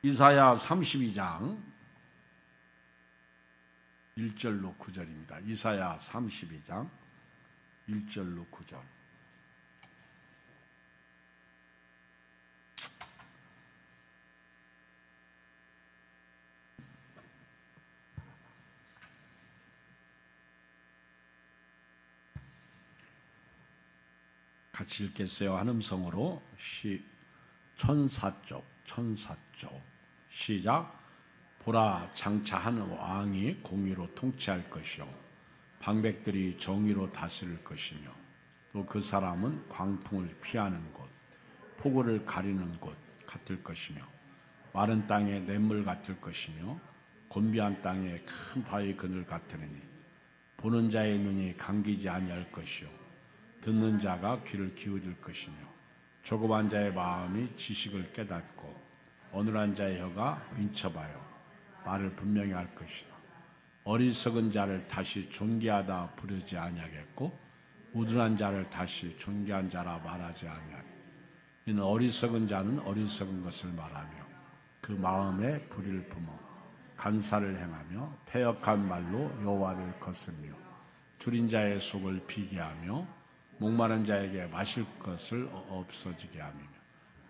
이사야 32장 1절로 9절입니다. 이사야 32장 1절로 9절. 같이 읽겠어요. 한음성으로 천사쪽 시작. 보라, 장차 한 왕이 공의로 통치할 것이요 방백들이 정의로 다스릴 것이며 또 그 사람은 광풍을 피하는 곳, 폭우를 가리는 곳 같을 것이며 마른 땅에 냇물 같을 것이며 곤비한 땅에 큰 바위 그늘 같으니 보는 자의 눈이 감기지 아니할 것이요 듣는 자가 귀를 기울일 것이며 조급한 자의 마음이 지식을 깨닫고 어눌한 자의 혀가 윈쳐봐요 말을 분명히 할 것이다. 어리석은 자를 다시 존귀하다 부르지 아니하겠고 우둔한 자를 다시 존귀한 자라 말하지 아니하리. 이는 어리석은 자는 어리석은 것을 말하며 그 마음에 불의를 품어 간사를 행하며 패역한 말로 여호와를 거스르며 줄인 자의 속을 비게 하며 목마른 자에게 마실 것을 없어지게 하며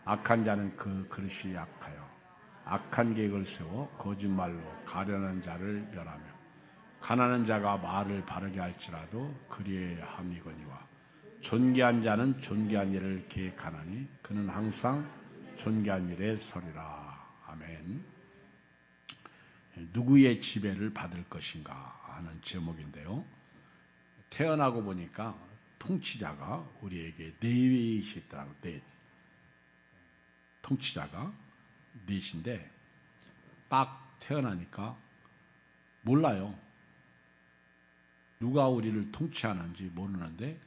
악한 자는 그 그릇이 약하여 악한 계획을 세워 거짓말로 가련한 자를 멸하며 가난한 자가 말을 바르게 할지라도 그리해야 함이거니와 존귀한 자는 존귀한 일을 계획하나니 그는 항상 존귀한 일에 서리라. 아멘. 누구의 지배를 받을 것인가 하는 제목인데요. 태어나고 보니까 통치자가 우리에게 넷이 있더라고요. 넷. 통치자가 넷인데 딱 태어나니까 몰라요. 누가 우리를 통치하는지 모르는데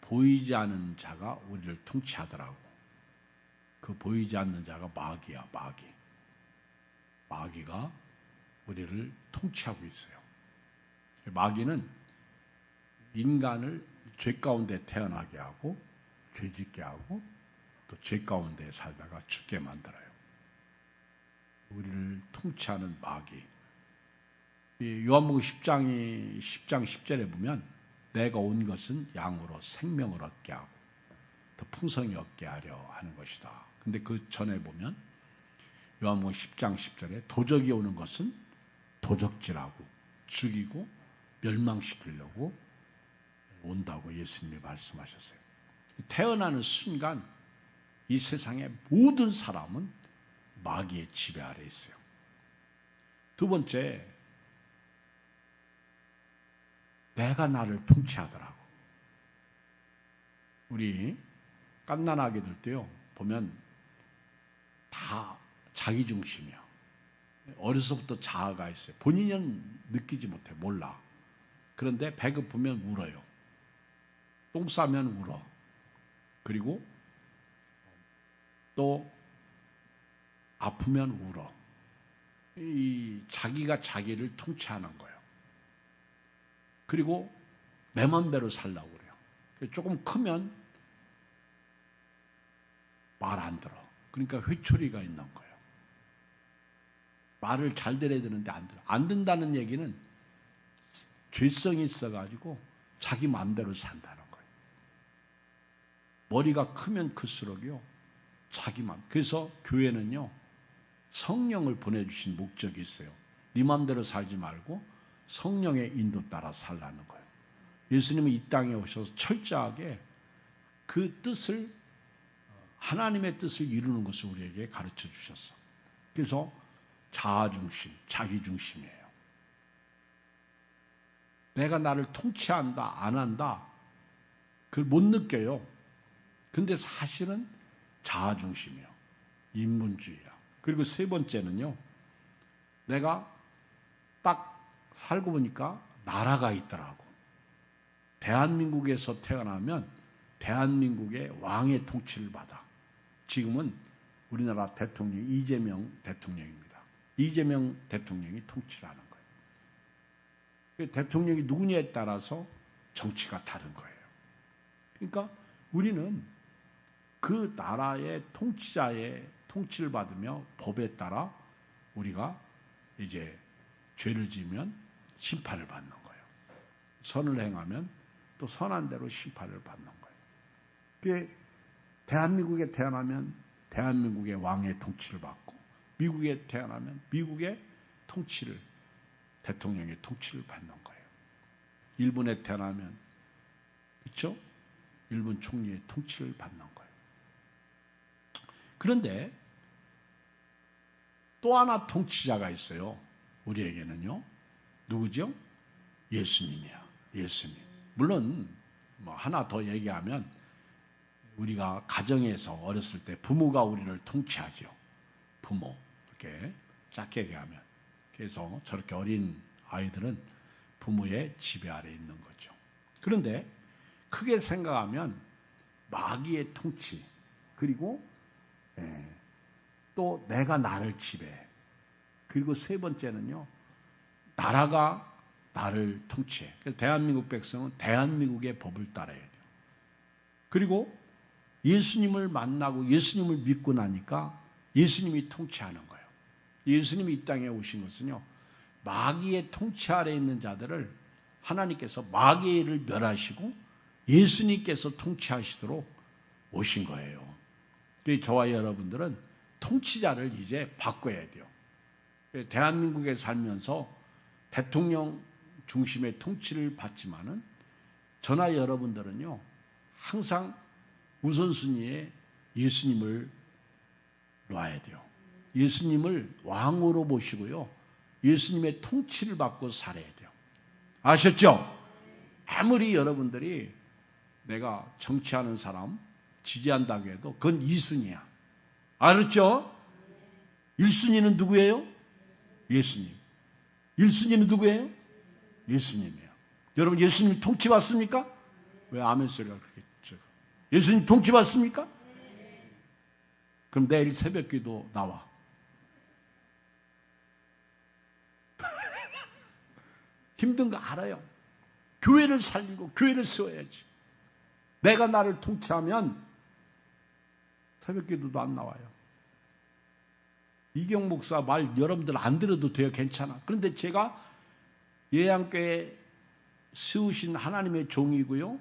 보이지 않는 자가 우리를 통치하더라고. 그 보이지 않는 자가 마귀야, 마귀. 마귀가 우리를 통치하고 있어요. 마귀는 인간을 죄 가운데 태어나게 하고 죄 짓게 하고 또 죄 가운데 살다가 죽게 만들어요. 우리를 통치하는 마귀. 요한복음 10장 10절에 보면 내가 온 것은 양으로 생명을 얻게 하고 더 풍성히 얻게 하려 하는 것이다. 근데 그 전에 보면 요한복음 10장 10절에 도적이 오는 것은 도적질하고 죽이고 멸망시키려고 온다고 예수님이 말씀하셨어요. 태어나는 순간 이 세상의 모든 사람은 마귀의 지배 아래 있어요. 두 번째, 내가 나를 통치하더라고. 우리 갓난아기들 때요 보면 다 자기 중심이야. 어려서부터 자아가 있어요. 본인은 느끼지 못해, 몰라. 그런데 배고프면 울어요. 똥 싸면 울어. 그리고 또 아프면 울어. 이 자기가 자기를 통치하는 거예요. 그리고 내 맘대로 살려고 그래요. 조금 크면 말 안 들어. 그러니까 회초리가 있는 거예요. 말을 잘 들어야 되는데 안 들어. 안 듣는다는 얘기는 죄성이 있어가지고 자기 마음대로 산다는 거예요. 머리가 크면 클수록요 자기 마음. 그래서 교회는요 성령을 보내주신 목적이 있어요. 네 마음대로 살지 말고 성령의 인도 따라 살라는 거예요. 예수님은 이 땅에 오셔서 철저하게 그 뜻을, 하나님의 뜻을 이루는 것을 우리에게 가르쳐 주셨어. 그래서 자아중심, 자기중심이에요. 내가 나를 통치한다, 안 한다, 그걸 못 느껴요. 근데 사실은 자아중심이에요. 인문주의야. 그리고 세 번째는요, 내가 딱 살고 보니까 나라가 있더라고. 대한민국에서 태어나면 대한민국의 왕의 통치를 받아. 지금은 우리나라 대통령이 이재명 대통령입니다. 이재명 대통령이 통치를 하는 거예요. 대통령이 누구냐에 따라서 정치가 다른 거예요. 그러니까 우리는 그 나라의 통치자의 통치를 받으며 법에 따라 우리가 이제 죄를 지으면 심판을 받는 거예요. 선을 행하면 또 선한 대로 심판을 받는 거예요. 그게 대한민국에 태어나면 대한민국의 왕의 통치를 받고, 미국에 태어나면 미국의 통치를, 대통령의 통치를 받는 거예요. 일본에 태어나면, 그렇죠? 일본 총리의 통치를 받는 거예요. 그런데 또 하나 통치자가 있어요. 우리에게는요. 누구죠? 예수님이야. 예수님. 물론 뭐 하나 더 얘기하면, 우리가 가정에서 어렸을 때 부모가 우리를 통치하죠. 부모. 이렇게 작게 얘기하면. 그래서 저렇게 어린 아이들은 부모의 지배 아래 있는 거죠. 그런데 크게 생각하면 마귀의 통치, 그리고 또 내가 나를 지배해. 그리고 세 번째는요, 나라가 나를 통치해. 그래서 대한민국 백성은 대한민국의 법을 따라야 돼요. 그리고 예수님을 만나고 예수님을 믿고 나니까 예수님이 통치하는 거예요. 예수님이 이 땅에 오신 것은요, 마귀의 통치 아래 있는 자들을 하나님께서 마귀를 멸하시고 예수님께서 통치하시도록 오신 거예요. 그래서 저와 여러분들은 통치자를 이제 바꿔야 돼요. 대한민국에 살면서 대통령 중심의 통치를 받지만은, 저나 여러분들은요, 항상 우선순위에 예수님을 놔야 돼요. 예수님을 왕으로 모시고요, 예수님의 통치를 받고 살아야 돼요. 아셨죠? 아무리 여러분들이 내가 정치하는 사람 지지한다고 해도 그건 2순위야. 알았죠? 1순위는 누구예요? 예수님. 1순위는 누구예요? 예수님이에요. 여러분, 예수님 통치 받습니까? 왜 아멘 소리가 그렇게 적어? 예수님 통치 받습니까? 그럼 내일 새벽 기도 나와. 힘든 거 알아요. 교회를 살리고 교회를 세워야지. 내가 나를 통치하면 새벽 기도도 안 나와요. 이경 목사 말 여러분들 안 들어도 돼요. 괜찮아. 그런데 제가 예양교회 세우신 하나님의 종이고요,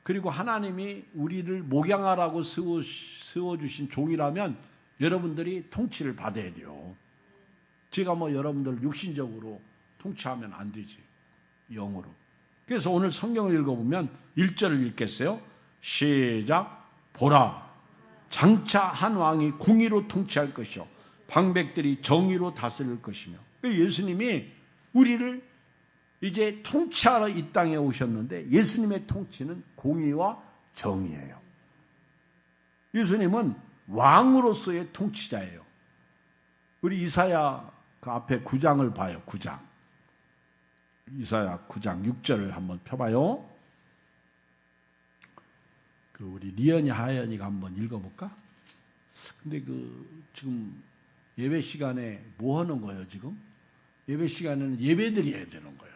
그리고 하나님이 우리를 목양하라고 세워주신 종이라면 여러분들이 통치를 받아야 돼요. 제가 뭐 여러분들 육신적으로 통치하면 안 되지. 영으로. 그래서 오늘 성경을 읽어보면 1절을 읽겠어요. 시작. 보라, 장차 한 왕이 공의로 통치할 것이요 방백들이 정의로 다스릴 것이며. 예수님이 우리를 이제 통치하러 이 땅에 오셨는데, 예수님의 통치는 공의와 정의예요. 예수님은 왕으로서의 통치자예요. 우리 이사야 그 앞에 9장을 봐요. 9장. 이사야 9장 6절을 한번 펴봐요. 그 우리 리연이 하연이가 한번 읽어볼까? 근데 그 지금 예배 시간에 뭐 하는 거예요 지금? 예배 시간에는 예배 드려야 되는 거예요.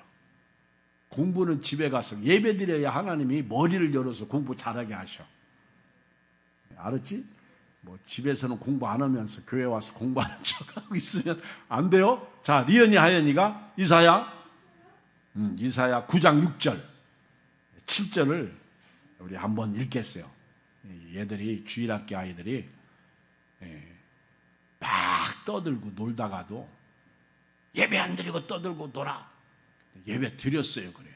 공부는 집에 가서 예배 드려야 하나님이 머리를 열어서 공부 잘하게 하셔. 알았지? 뭐 집에서는 공부 안 하면서 교회 와서 공부하는 척하고 있으면 안 돼요. 자, 리연이 하연이가 이사야 9장 6절 7절을 우리 한번 읽겠어요. 얘들이 주일학교 아이들이 막 떠들고 놀다가도 예배 안 드리고 떠들고 놀아. 예배 드렸어요. 그래요.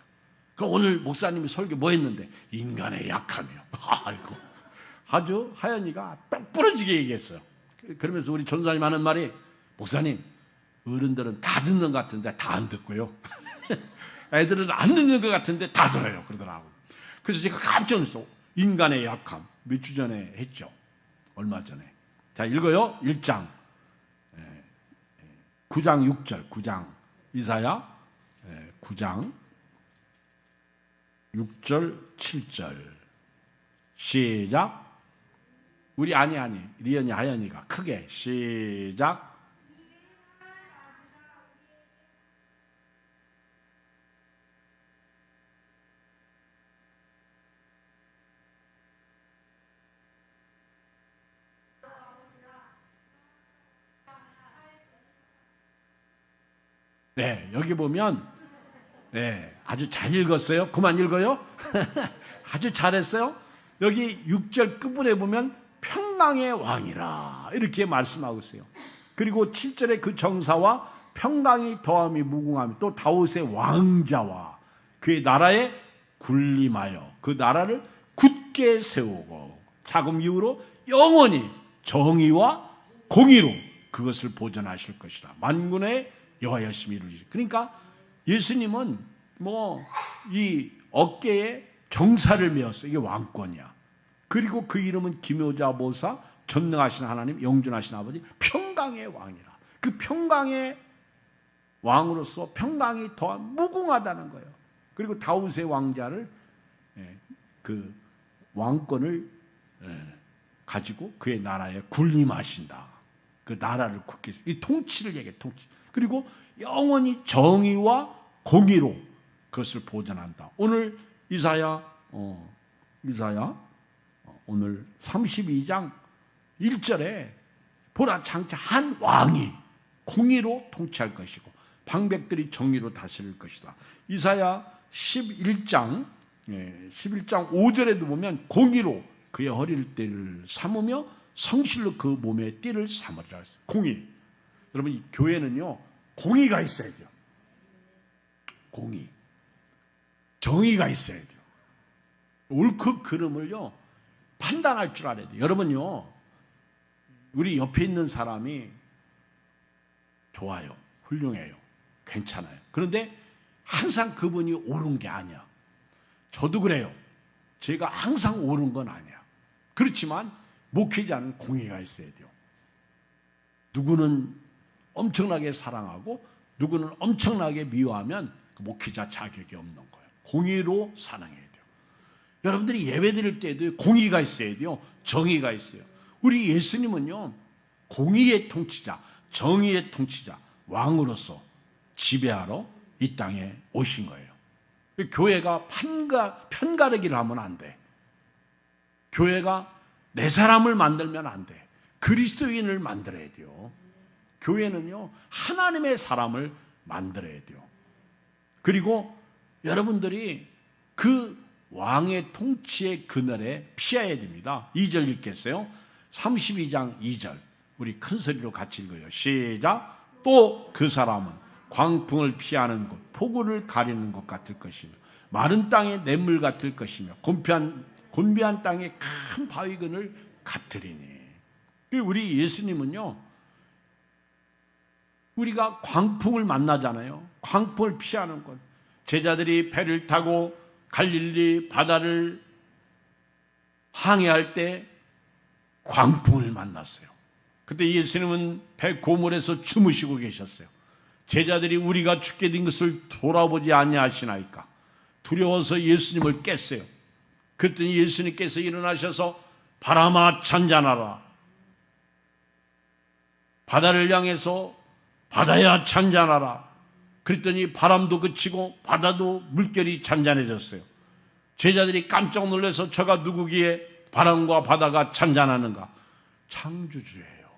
그럼 오늘 목사님이 설교 뭐 했는데? 인간의 약함이요. 아이고, 아주 하연이가 똑 부러지게 얘기했어요. 그러면서 우리 전사님 하는 말이, 목사님, 어른들은 다 듣는 것 같은데 다 안 듣고요. 애들은 안 듣는 것 같은데 다 들어요. 그러더라고. 그래서 제가 깜짝 놀랐어. 인간의 약함. 몇 주 전에 했죠. 얼마 전에. 자, 읽어요. 1장 9장 6절 9장 이사야 9장 6절 7절 시작. 우리 아니 리연이 하연이가 크게 시작. 네, 여기 보면 네, 아주 잘 읽었어요. 그만 읽어요. 아주 잘했어요. 여기 6절 끝부분에 보면 평강의 왕이라 이렇게 말씀하고 있어요. 그리고 7절에 그 정사와 평강이 더함이 무궁함이 또 다윗의 왕자와 그의 나라에 군림하여 그 나라를 굳게 세우고 자금 이후로 영원히 정의와 공의로 그것을 보존하실 것이라. 만군의 여호와였음이 이루리라. 그러니까 예수님은 뭐 이 어깨에 정사를 메었어. 이게 왕권이야. 그리고 그 이름은 기묘자 보사 전능하신 하나님 영존하신 아버지 평강의 왕이라. 그 평강의 왕으로서 평강이 더한 무궁하다는 거예요. 그리고 다윗의 왕자를 그 왕권을 가지고 그의 나라에 군림하신다. 그 나라를 굳게 이 통치를 얘기해. 통치. 그리고 영원히 정의와 공의로 그것을 보존한다. 오늘 이사야 오늘 32장 1절에 보라 장차 한 왕이 공의로 통치할 것이고 방백들이 정의로 다스릴 것이다. 이사야 11장 5절에도 보면 공의로 그의 허리를 띠를 삼으며 성실로 그 몸의 띠를 삼으리라 했어요. 공의. 여러분 이 교회는요 공의가 있어야 돼요. 공의. 정의가 있어야 돼요. 옳고 그름을요 판단할 줄 알아야 돼요. 여러분요 우리 옆에 있는 사람이 좋아요. 훌륭해요. 괜찮아요. 그런데 항상 그분이 옳은 게 아니야. 저도 그래요. 제가 항상 옳은 건 아니야. 그렇지만 목회자는 공의가 있어야 돼요. 누구는 엄청나게 사랑하고 누구는 엄청나게 미워하면 그 목회자 자격이 없는 거예요. 공의로 사랑해야 돼요. 여러분들이 예배 드릴 때도 공의가 있어야 돼요. 정의가 있어요. 우리 예수님은요 공의의 통치자, 정의의 통치자, 왕으로서 지배하러 이 땅에 오신 거예요. 교회가 편가르기를 하면 안 돼. 교회가 내 사람을 만들면 안 돼. 그리스도인을 만들어야 돼요. 교회는요 하나님의 사람을 만들어야 돼요. 그리고 여러분들이 그 왕의 통치의 그늘에 피해야 됩니다. 2절 읽겠어요? 32장 2절 우리 큰 소리로 같이 읽어요. 시작. 또 그 사람은 광풍을 피하는 곳, 폭우를 가리는 것 같을 것이며 마른 땅의 냇물 같을 것이며 곤비한 땅의 큰 바위근을 같으리니. 우리 예수님은요 우리가 광풍을 만나잖아요. 광풍을 피하는 것. 제자들이 배를 타고 갈릴리 바다를 항해할 때 광풍을 만났어요. 그때 예수님은 배 고물에서 주무시고 계셨어요. 제자들이 우리가 죽게 된 것을 돌아보지 아니하시나이까 두려워서 예수님을 깼어요. 그랬더니 예수님께서 일어나셔서 바람아 잔잔하라. 바다를 향해서 바다야 잔잔하라. 그랬더니 바람도 그치고 바다도 물결이 잔잔해졌어요. 제자들이 깜짝 놀라서 저가 누구기에 바람과 바다가 잔잔하는가? 창조주예요.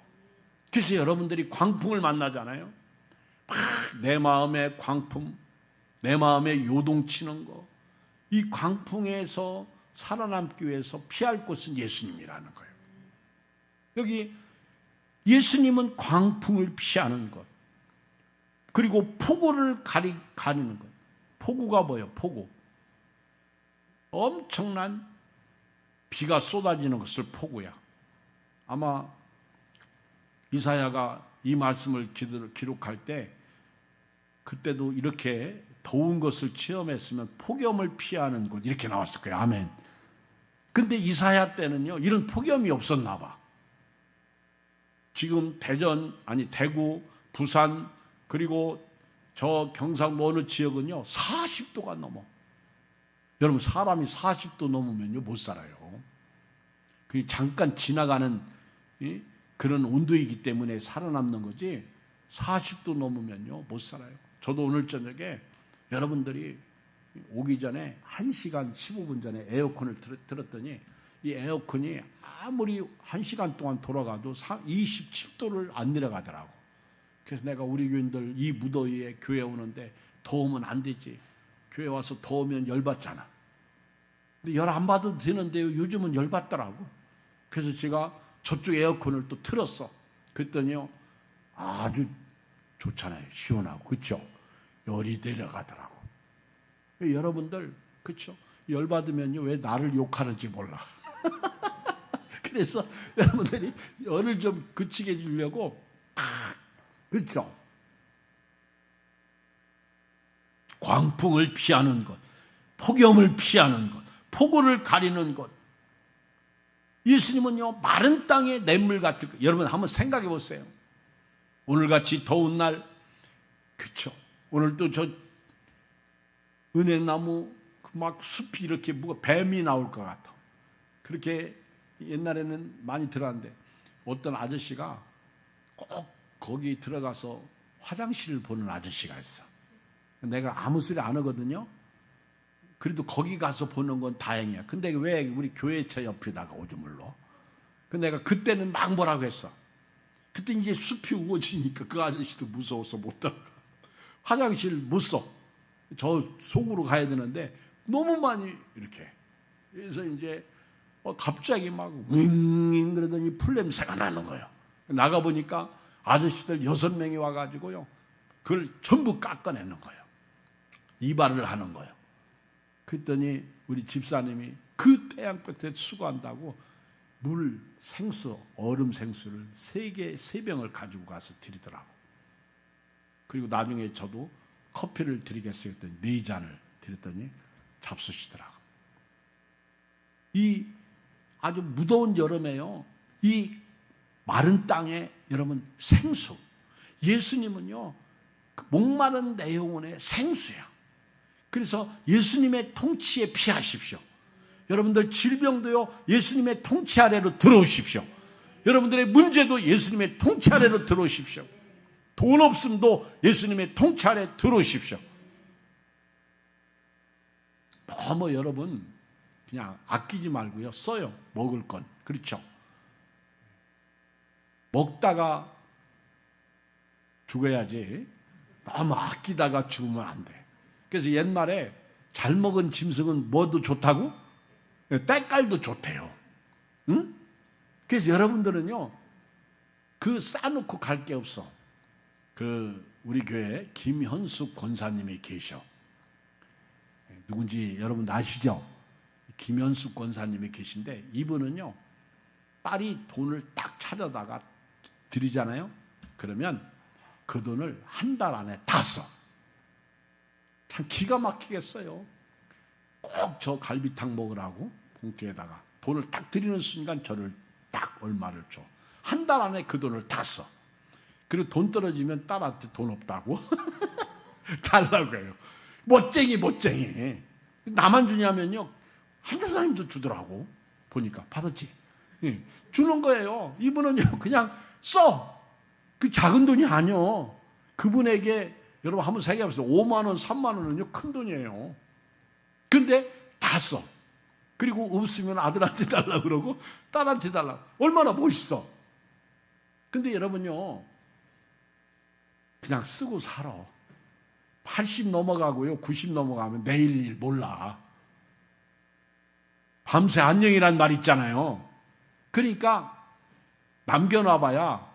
그래서 여러분들이 광풍을 만나잖아요. 막 내 마음에 광풍, 내 마음에 요동치는 거. 이 광풍에서 살아남기 위해서 피할 곳은 예수님이라는 거예요. 여기 예수님은 광풍을 피하는 것. 그리고 폭우를 가리는 것. 폭우가 뭐예요? 폭우. 엄청난 비가 쏟아지는 것을 폭우야. 아마 이사야가 이 말씀을 기록할 때 그때도 이렇게 더운 것을 체험했으면 폭염을 피하는 곳 이렇게 나왔을 거예요. 아멘. 근데 이사야 때는요 이런 폭염이 없었나 봐. 지금 대구, 부산 그리고 저 경상도 어느 지역은요 40도가 넘어. 여러분 사람이 40도 넘으면요 못 살아요. 그 잠깐 지나가는 그런 온도이기 때문에 살아남는 거지 40도 넘으면요 못 살아요. 저도 오늘 저녁에 여러분들이 오기 전에 1시간 15분 전에 에어컨을 틀었더니 이 에어컨이 아무리 1시간 동안 돌아가도 27도를 안 내려가더라고. 그래서 내가 우리 교인들 이 무더위에 교회 오는데 더우면 안 되지. 교회 와서 더우면 열받잖아. 근데 열 안 받아도 되는데요. 요즘은 열받더라고. 그래서 제가 저쪽 에어컨을 또 틀었어. 그랬더니요, 아주 좋잖아요. 시원하고. 그렇죠? 열이 내려가더라고. 여러분들, 그렇죠? 열 받으면요, 왜 나를 욕하는지 몰라. 그래서 여러분들이 열을 좀 그치게 해주려고, 그렇죠? 광풍을 피하는 것, 폭염을 피하는 것, 폭우를 가리는 것. 예수님은요, 마른 땅에 냇물 같은 거. 여러분 한번 생각해 보세요. 오늘같이 더운 날, 그렇죠? 오늘 또 저 은행나무 막 숲이 이렇게 뱀이 나올 것 같아. 그렇게 옛날에는 많이 들었는데 어떤 아저씨가 꼭 거기 들어가서 화장실을 보는 아저씨가 있어. 내가 아무 소리 안 하거든요. 그래도 거기 가서 보는 건 다행이야. 근데 왜 우리 교회차 옆에다가 오줌을로? 근데 내가 그때는 막 뭐라고 했어. 그때 이제 숲이 우거지니까 그 아저씨도 무서워서 못 들어가. 화장실 못 써. 저 속으로 가야 되는데 너무 많이 이렇게. 그래서 이제 갑자기 막 윙 그러더니 풀냄새가 나는 거예요. 나가보니까 아저씨들 6명이 와가지고요. 그걸 전부 깎아내는 거예요. 이발을 하는 거예요. 그랬더니 우리 집사님이 그 태양볕에 수고한다고 물 생수, 얼음 생수를 3병을 가지고 가서 드리더라고. 그리고 나중에 저도 커피를 드리겠어요 했더니 4잔을 드렸더니 잡수시더라고. 이 아주 무더운 여름에요. 이 마른 땅에 여러분 생수. 예수님은요. 목마른 내 영혼의 생수야. 그래서 예수님의 통치에 피하십시오. 여러분들 질병도요. 예수님의 통치 아래로 들어오십시오. 여러분들의 문제도 예수님의 통치 아래로 들어오십시오. 돈 없음도 예수님의 통치 아래 들어오십시오. 너무 여러분 그냥 아끼지 말고요. 써요. 먹을 건. 그렇죠? 먹다가 죽어야지. 너무 아끼다가 죽으면 안 돼. 그래서 옛말에 잘 먹은 짐승은 뭐도 좋다고? 때깔도 좋대요. 응? 그래서 여러분들은요, 그 싸놓고 갈 게 없어. 우리 교회에 김현숙 권사님이 계셔. 누군지 여러분 아시죠? 김현숙 권사님이 계신데, 이분은요, 딸이 돈을 딱 찾아다가 드리잖아요? 그러면 그 돈을 한 달 안에 다 써. 참 기가 막히겠어요. 꼭 저 갈비탕 먹으라고 봉투에다가 돈을 딱 드리는 순간 저를 딱 얼마를 줘. 한 달 안에 그 돈을 다 써. 그리고 돈 떨어지면 딸한테 돈 없다고 달라고 해요. 멋쟁이. 나만 주냐면요. 한조사님도 주더라고. 보니까 받았지. 주는 거예요. 이분은요 그냥 써. 그 작은 돈이 아니요. 그분에게 여러분 한번 생각해보세요. 5만 원, 3만 원은요 큰 돈이에요. 근데 다 써. 그리고 없으면 아들한테 달라고 그러고 딸한테 달라고. 얼마나 멋있어. 근데 여러분요 그냥 쓰고 살아. 80 넘어가고요 90 넘어가면 내일 일 몰라. 밤새 안녕이란 말 있잖아요. 그러니까 남겨놔봐야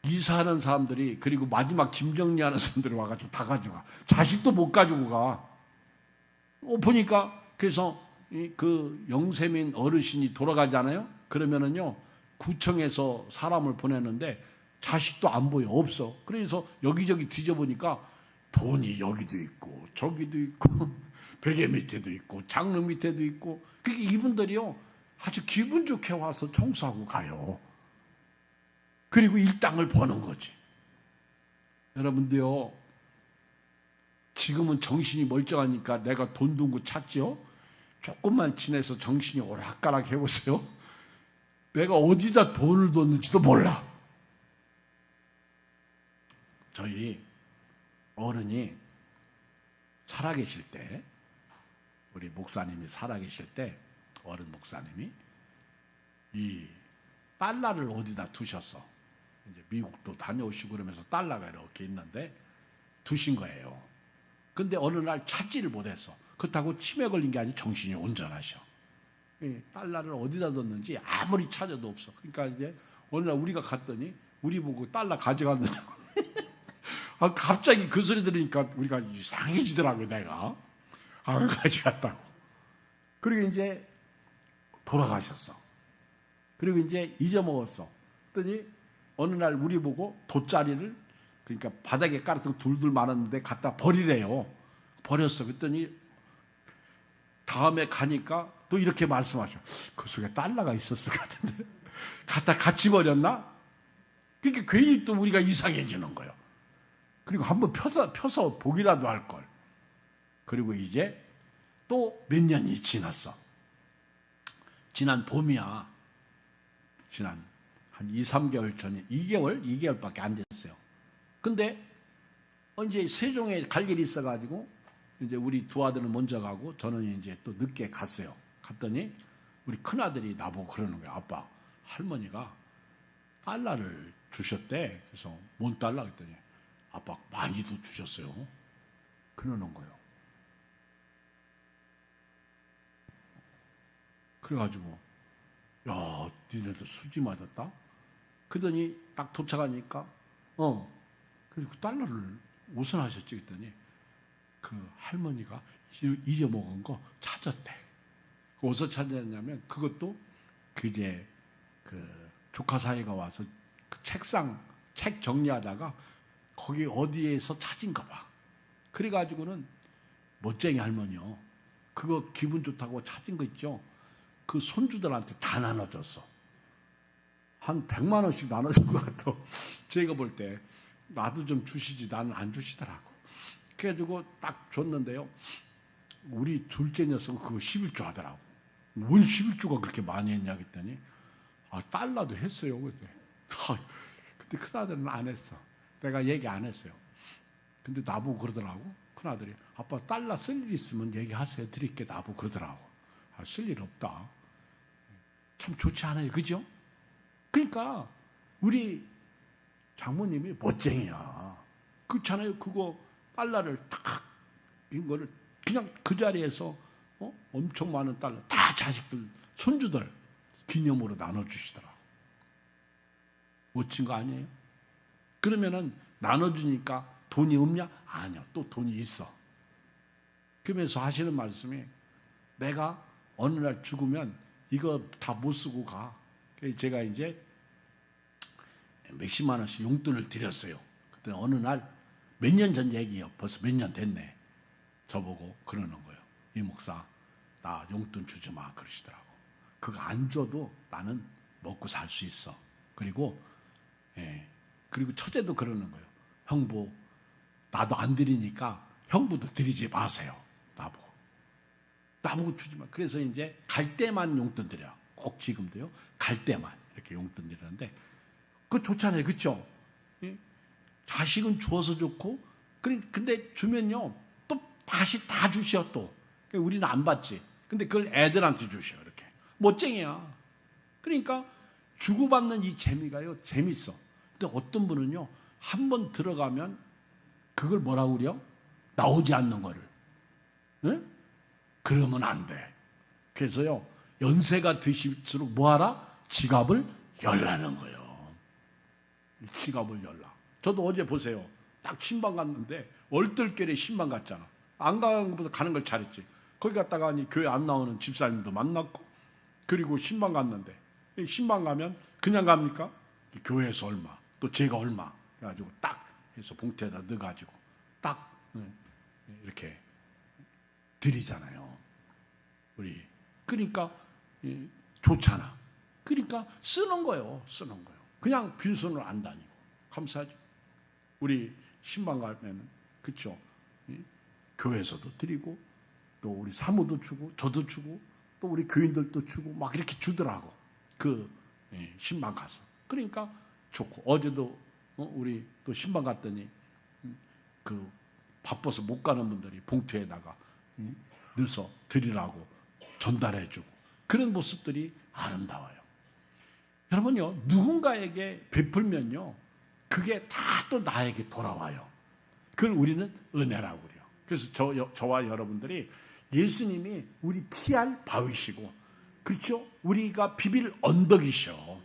이사하는 사람들이 그리고 마지막 짐 정리하는 사람들이 와가지고 다 가져가. 자식도 못 가지고 가. 보니까 그래서 그 영세민 어르신이 돌아가잖아요. 그러면은요 구청에서 사람을 보내는데 자식도 안 보여. 없어. 그래서 여기저기 뒤져보니까 돈이 여기도 있고 저기도 있고 베개 밑에도 있고 장롱 밑에도 있고. 그게 이분들이요 아주 기분 좋게 와서 청소하고 가요. 그리고 일당을 버는 거지. 여러분도요 지금은 정신이 멀쩡하니까 내가 돈 둔 거 찾죠? 조금만 지내서 정신이 오락가락 해보세요. 내가 어디다 돈을 뒀는지도 몰라. 저희 어른이 살아계실 때, 우리 목사님이 살아계실 때, 어른 목사님이 이 달러를 어디다 두셨어. 이제 미국도 다녀오시고 그러면서 달러가 이렇게 있는데 두신 거예요. 근데 어느 날 찾지를 못해서 그렇다고 치매 걸린 게 아니고 정신이 온전하셔. 달러를 어디다 뒀는지 아무리 찾아도 없어. 그러니까 이제 어느 날 우리가 갔더니 우리 보고 달러 가져갔느냐고. 갑자기 그 소리 들으니까 우리가 이상해지더라고요, 내가. 가져갔다고. 그리고 이제 돌아가셨어. 그리고 이제 잊어먹었어. 그랬더니 어느 날 우리 보고 돗자리를 그러니까 바닥에 깔아서 둘둘 말았는데 갖다 버리래요. 버렸어. 그랬더니 다음에 가니까 또 이렇게 말씀하셔. 그 속에 달러가 있었을 것 같은데 갖다 같이 버렸나? 그러니까 괜히 또 우리가 이상해지는 거예요. 그리고 한번 펴서 보기라도 할 걸. 그리고 이제 또 몇 년이 지났어. 지난 봄이야. 지난 한 2, 3개월 전에 2개월밖에 안 됐어요. 근데 이제 세종에 갈 일이 있어가지고 이제 우리 두 아들은 먼저 가고 저는 이제 또 늦게 갔어요. 갔더니 우리 큰 아들이 나보고 그러는 거야. 아빠, 할머니가 달러를 주셨대. 그래서 뭔 달러? 그랬더니 아빠 많이도 주셨어요. 그러는 거예요. 그래가지고 야, 니네도 수지 맞았다? 그러더니 딱 도착하니까 그리고 달러를 무슨 하셨지? 그랬더니 그 할머니가 잊어먹은 거 찾았대. 어디서 찾았냐면 그것도 그제 그 조카 사이가 와서 그 책 정리하다가 거기 어디에서 찾은가 봐. 그래가지고는 멋쟁이 할머니요. 그거 기분 좋다고 찾은 거 있죠? 그 손주들한테 다 나눠줬어. 한 100만 원씩 나눠준 것 같아. 제가 볼 때 나도 좀 주시지 나는 안 주시더라고. 그래가지고 딱 줬는데요. 우리 둘째 녀석은 그거 11조 하더라고. 뭔 11조가 그렇게 많이 했냐 그랬더니 달러도 했어요. 근데 큰아들은 안 했어. 내가 얘기 안 했어요. 근데 나보고 그러더라고. 큰아들이 아빠 달러 쓸 일 있으면 얘기하세요. 드릴게. 나보고 그러더라고. 쓸 일 없다. 참 좋지 않아요. 그죠? 그러니까 우리 장모님이 멋쟁이야. 그렇잖아요. 그거 달러를 탁 이거를 그냥 그 자리에서 엄청 많은 달러 다 자식들 손주들 기념으로 나눠주시더라. 멋진 거 아니에요? 그러면은 나눠주니까 돈이 없냐? 아니요. 또 돈이 있어. 그러면서 하시는 말씀이 내가 어느 날 죽으면 이거 다 못 쓰고 가. 제가 이제 몇십만 원씩 용돈을 드렸어요. 그때 어느 날 몇 년 전 얘기예요. 벌써 몇 년 됐네. 저보고 그러는 거예요. 이 목사 나 용돈 주지 마 그러시더라고. 그거 안 줘도 나는 먹고 살 수 있어. 그리고 처제도 그러는 거예요. 형부 나도 안 드리니까 형부도 드리지 마세요. 나보고 주지 마. 그래서 이제 갈 때만 용돈 드려. 꼭 지금도요. 갈 때만 이렇게 용돈 드리는데 그거 좋잖아요. 그렇죠? 자식은 주어서 좋고 근데 주면요. 또 다시 다 주셔 또. 우리는 안 받지. 근데 그걸 애들한테 주셔. 이렇게. 멋쟁이야. 그러니까 주고받는 이 재미가요. 재밌어. 근데 어떤 분은요. 한번 들어가면 그걸 뭐라고 그래요? 나오지 않는 거를. 응? 그러면 안 돼. 그래서요. 연세가 드실수록 뭐하라? 지갑을 열라는 거예요. 지갑을 열라. 저도 어제 보세요. 딱 신방 갔는데 얼떨결에 신방 갔잖아. 안 가는 것보다 가는 걸 잘했지. 거기 갔다가 교회 안 나오는 집사님도 만났고 그리고 신방 갔는데 신방 가면 그냥 갑니까? 교회에서 얼마 또 제가 얼마 그래가지고 딱 해서 봉투에다 넣어가지고 딱 이렇게 드리잖아요. 우리 그러니까 좋잖아. 그러니까 쓰는 거예요. 그냥 빈손으로 안 다니고 감사하죠. 우리 신방 가면은 그렇죠. 교회에서도 드리고 또 우리 사모도 주고 저도 주고 또 우리 교인들도 주고 막 이렇게 주더라고. 그 신방 가서. 그러니까 좋고 어제도 우리 또 신방 갔더니 그 바빠서 못 가는 분들이 봉투에다가 넣어서 드리라고 전달해주고 그런 모습들이 아름다워요. 여러분요, 누군가에게 베풀면요, 그게 다 또 나에게 돌아와요. 그걸 우리는 은혜라고 그래요. 그래서 저와 여러분들이 예수님이 우리 피할 바위시고, 그렇죠? 우리가 비빌 언덕이셔.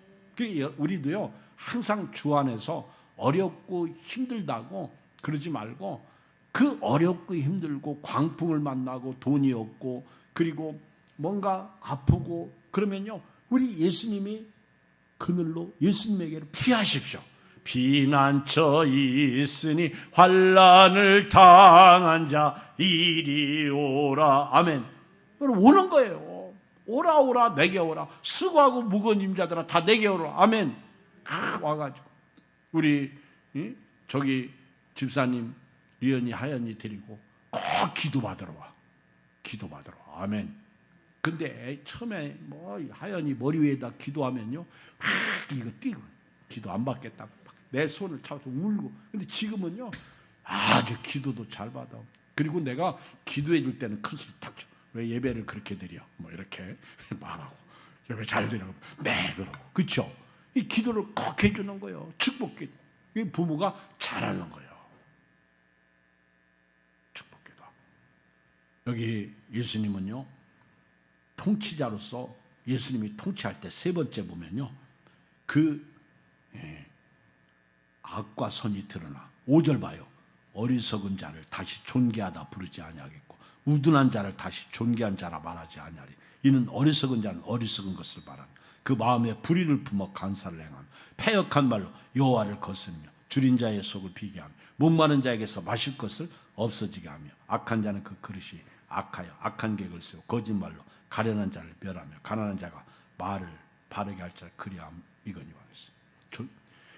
우리도요, 항상 주 안에서 어렵고 힘들다고 그러지 말고, 그 어렵고 힘들고 광풍을 만나고 돈이 없고 그리고 뭔가 아프고 그러면요, 우리 예수님이 그늘로 예수님에게로 피하십시오. 피난처 있으니 환난을 당한 자 이리 오라. 아멘. 오는 거예요. 오라 오라 내게 오라. 수고하고 무거운 짐자들아 다 내게 오라. 아멘. 와가지고 우리 저기 집사님 리언이 하연이 데리고 꼭 기도받으러 와. 기도받으러 와. 아멘. 근데 처음에 하연이 머리 위에다 기도하면요, 이거 뛰고 기도 안 받겠다. 내 손을 잡아서 울고. 근데 지금은요, 아주 기도도 잘 받아. 그리고 내가 기도해 줄 때는 큰 소리 탁 쳐. 왜 예배를 그렇게 드려? 이렇게 말하고. 예배 잘 드리라고. 네, 그러고. 그렇죠? 이 기도를 꼭 해주는 거예요. 축복기도. 이 부모가 잘하는 거예요. 축복기도. 여기 예수님은요, 통치자로서 예수님이 통치할 때 세 번째 보면요, 악과 선이 드러나. 5절 봐요. 어리석은 자를 다시 존귀하다 부르지 아니하겠고 우둔한 자를 다시 존귀한 자라 말하지 아니하리. 이는 어리석은 자는 어리석은 것을 말하며 그 마음에 불의를 품어 간사를 행하며 패역한 말로 여호와를 거스르며 줄인 자의 속을 비게 하며 목마른 자에게서 마실 것을 없어지게 하며 악한 자는 그 그릇이 악하여 악한 계획을 세워 거짓말로 가련한 자를 멸하며 가난한 자가 말을 바르게 할 자를 그리함 이거니와 그랬어요.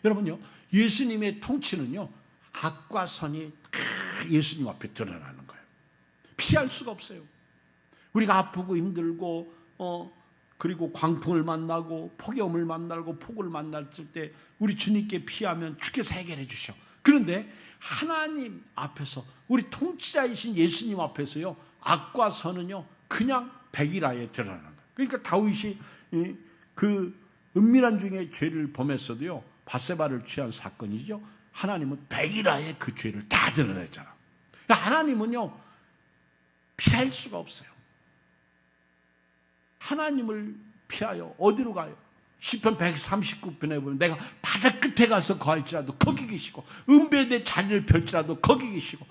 여러분요, 예수님의 통치는요, 악과 선이 예수님 앞에 드러나는 거예요. 피할 수가 없어요. 우리가 아프고 힘들고 그리고 광풍을 만나고 폭염을 만나고 폭우를 만났을 때 우리 주님께 피하면 주께서 해결해 주셔. 그런데 하나님 앞에서 우리 통치자이신 예수님 앞에서요, 악과 선은요 그냥 백일하에 드러나는 거예요. 그러니까 다윗이 그 은밀한 중에 죄를 범했어도요, 바세바를 취한 사건이죠. 하나님은 백일하에 그 죄를 다 드러냈잖아. 그러니까 하나님은요 피할 수가 없어요. 하나님을 피하여 어디로 가요? 시편 139편에 보면 내가 바다 끝에 가서 거할지라도 거기 계시고 은배대 자리를 펼지라도 거기 계시고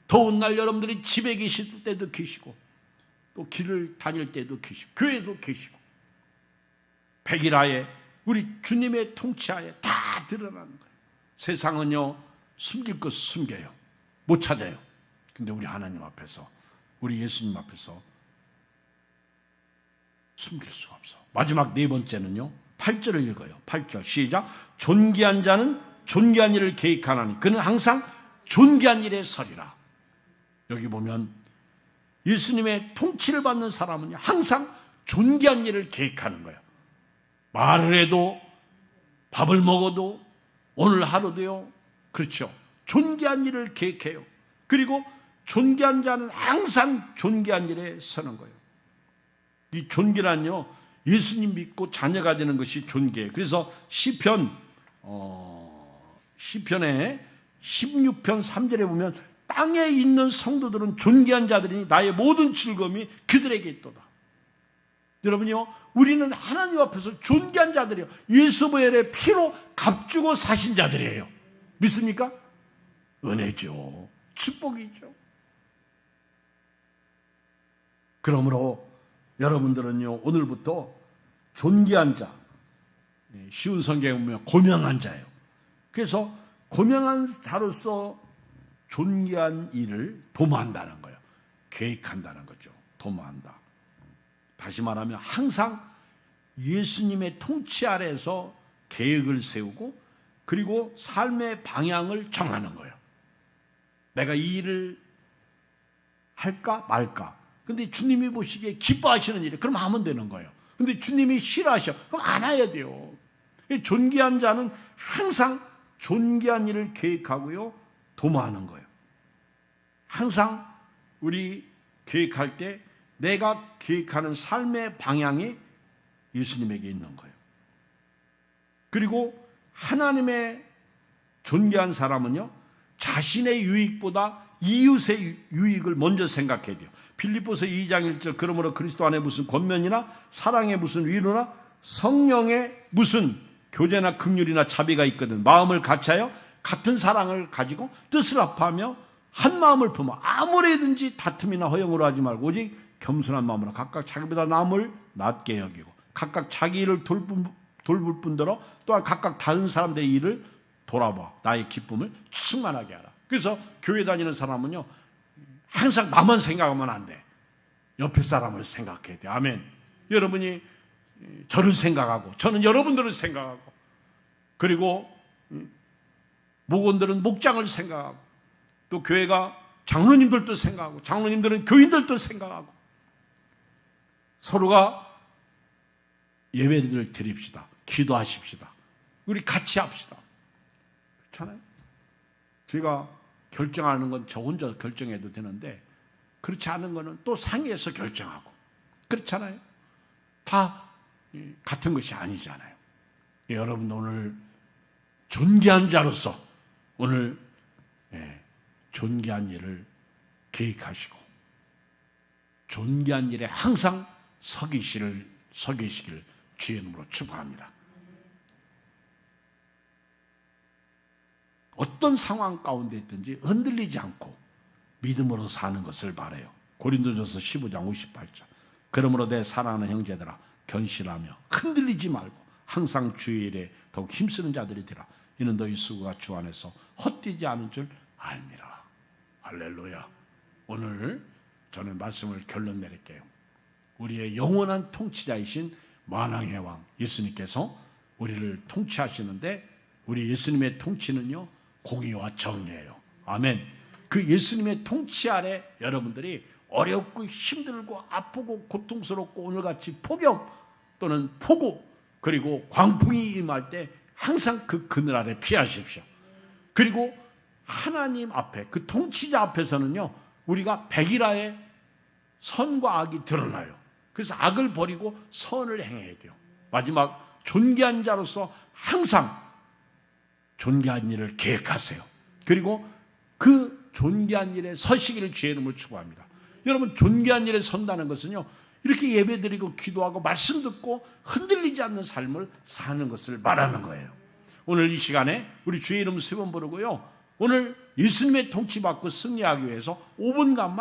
더운 날 여러분들이 집에 계실 때도 계시고 또 길을 다닐 때도 계시고 교회도 계시고 백일하에 우리 주님의 통치하에 다 드러나는 거예요. 세상은요 숨길 것 숨겨요. 못 찾아요. 근데 우리 하나님 앞에서 우리 예수님 앞에서 숨길 수가 없어. 마지막 네 번째는요 8절을 읽어요. 8절 시작. 존귀한 자는 존귀한 일을 계획하나니 그는 항상 존귀한 일에 서리라. 여기 보면 예수님의 통치를 받는 사람은 항상 존귀한 일을 계획하는 거예요. 말을 해도 밥을 먹어도 오늘 하루도요, 그렇죠, 존귀한 일을 계획해요. 그리고 존귀한 자는 항상 존귀한 일에 서는 거예요. 이 존귀란요 예수님 믿고 자녀가 되는 것이 존귀해요. 그래서 시편에 16편 3절에 보면 땅에 있는 성도들은 존귀한 자들이니 나의 모든 즐거움이 그들에게 있도다. 여러분요, 우리는 하나님 앞에서 존귀한 자들이에요. 예수의 피로 값주고 사신 자들이에요. 믿습니까? 은혜죠. 축복이죠. 그러므로 여러분들은요 오늘부터 존귀한 자, 쉬운 성경에 보면 고명한 자예요. 그래서 고명한 자로서 존귀한 일을 도모한다는 거예요. 계획한다는 거죠. 도모한다. 다시 말하면 항상 예수님의 통치 아래에서 계획을 세우고 그리고 삶의 방향을 정하는 거예요. 내가 이 일을 할까 말까. 근데 주님이 보시기에 기뻐하시는 일이 그럼 하면 되는 거예요. 근데 주님이 싫어하셔. 그럼 안 해야 돼요. 존귀한 자는 항상 존귀한 일을 계획하고요 도모하는 거예요. 항상 우리 계획할 때 내가 계획하는 삶의 방향이 예수님에게 있는 거예요. 그리고 하나님의 존귀한 사람은요, 자신의 유익보다 이웃의 유익을 먼저 생각해야 돼요. 빌립보서 2장 1절, 그러므로 그리스도 안에 무슨 권면이나 사랑에 무슨 위로나 성령의 무슨 교제나 긍휼이나 자비가 있거든 마음을 같이하여 같은 사랑을 가지고 뜻을 합하며 한 마음을 품어 아무래든지 다툼이나 허영으로 하지 말고 오직 겸손한 마음으로 각각 자기보다 남을 낮게 여기고 각각 자기 일을 돌볼 뿐더러 또한 각각 다른 사람들의 일을 돌아봐 나의 기쁨을 충만하게 하라. 그래서 교회 다니는 사람은요, 항상 나만 생각하면 안 돼. 옆에 사람을 생각해야 돼. 아멘. 여러분이 저를 생각하고 저는 여러분들을 생각하고, 그리고 목원들은 목장을 생각하고, 또 교회가 장로님들도 생각하고 장로님들은 교인들도 생각하고, 서로가 예배를 드립시다. 기도하십시다. 우리 같이 합시다. 그렇잖아요. 제가 결정하는 건 저 혼자 결정해도 되는데 그렇지 않은 거는 또 상의해서 결정하고, 그렇잖아요. 다 같은 것이 아니잖아요. 여러분 오늘 존귀한 자로서 오늘 존귀한 일을 계획하시고 존귀한 일에 항상 서 계시기를 주의 이름으로 축복합니다. 어떤 상황 가운데 있든지 흔들리지 않고 믿음으로 사는 것을 바라요. 고린도전서 15장 58절. 그러므로 내 사랑하는 형제들아 견실하며 흔들리지 말고 항상 주의 일에 더욱 힘쓰는 자들이 되라. 이는 너희 수고가 주 안에서 헛되지 않은 줄 알미라. 할렐루야. 오늘 저는 말씀을 결론 내릴게요. 우리의 영원한 통치자이신 만왕의 왕 예수님께서 우리를 통치하시는데, 우리 예수님의 통치는요 공의와 정의예요. 아멘. 그 예수님의 통치 아래 여러분들이 어렵고 힘들고 아프고 고통스럽고 오늘같이 폭염 또는 폭우 그리고 광풍이 임할 때 항상 그 그늘 아래 피하십시오. 그리고 하나님 앞에 그 통치자 앞에서는요 우리가 백일하에 선과 악이 드러나요. 그래서 악을 버리고 선을 행해야 돼요. 마지막 존귀한 자로서 항상 존귀한 일을 계획하세요. 그리고 그 존귀한 일에 서시기를 주의 이름으로 축복합니다. 여러분 존귀한 일에 선다는 것은요 이렇게 예배드리고 기도하고 말씀 듣고 흔들리지 않는 삶을 사는 것을 말하는 거예요. 오늘 이 시간에 우리 주의 이름 3번 부르고요, 오늘 예수님의 통치받고 승리하기 위해서 5분간만